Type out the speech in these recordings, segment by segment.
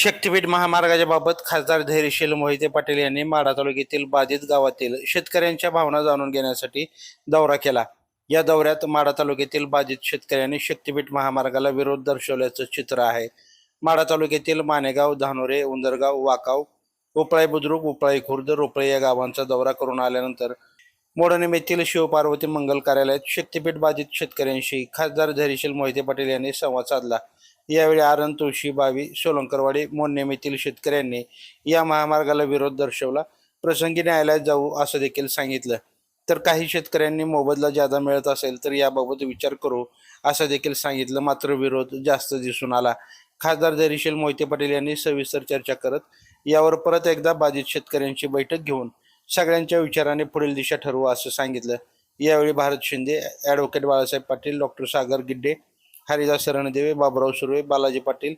शक्तीपीठ महामार्गाच्या बाबत खासदार धैर्यशील मोहिते पाटील यांनी माढा तालुक्यातील बाधित गावातील शेतकऱ्यांच्या भावना जाणून घेण्यासाठी दौरा केला। या दौऱ्यात माढा तालुक्यातील बाधित शेतकऱ्यांनी शक्तीपीठ महामार्गाला विरोध दर्शवल्याचं चित्र आहे। माढा तालुक्यातील मानेगाव, धानोरे, उंदरगाव, वाकाव, उपळाई बुद्रुक, उपळाई खुर्द, रोपळे या गावांचा दौरा करून आल्यानंतर मोडणीम येथील शिवपार्वती मंगल कार्यालयात शक्तीपीठ बाधित शेतकऱ्यांशी खासदार धैर्यशील मोहिते पाटील यांनी संवाद साधला। यावेळी आरण, तुळशी, बावी, सोलंकरवाडी, मोडणीम येथील शेतकऱ्यांनी या महामार्गाला विरोध दर्शवला। प्रसंगी न्यायालयात जाऊ असं देखील सांगितलं। तर काही शेतकऱ्यांनी मोबदला ज्यादा मिळत असेल तर याबाबत विचार करू असं देखील सांगितलं। मात्र विरोध जास्त दिसून आला। खासदार धैर्यशील मोहिते पाटील यांनी सविस्तर चर्चा करत यावर परत एकदा बाधित शेतकऱ्यांची बैठक घेऊन सगळ्यांच्या विचाराने पुढील दिशा ठरवू असं सांगितलं। यावेळी भारत शिंदे, ॲडव्होकेट बाळासाहेब पाटील, डॉक्टर सागर गिड्डे, हरिदास रणदेवे, बाबुराव सुर्वे, बालाजी पाटील,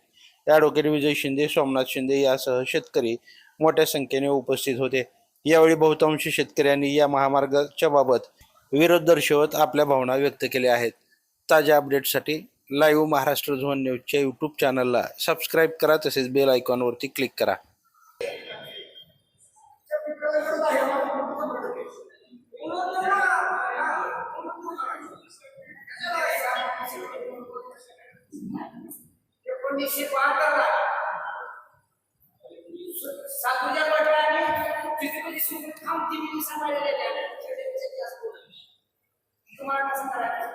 ॲडव्होकेट विजय शिंदे, सोमनाथ शिंदे यासह शेतकरी मोठ्या संख्येने उपस्थित होते। यावेळी बहुतांश शेतकऱ्यांनी या महामार्गाच्या बाबत विरोध दर्शवत आपल्या भावना व्यक्त केल्या आहेत। ताज्या अपडेट्ससाठी लाईव्ह महाराष्ट्र झोन न्यूजच्या यूट्यूब चॅनलला सबस्क्राईब करा, तसेच बेल आयकॉनवरती क्लिक करा। सातुजा पटलाने किती सुख थांबती मी सांभाळलेले आहे तुम्हाला कसं करायचं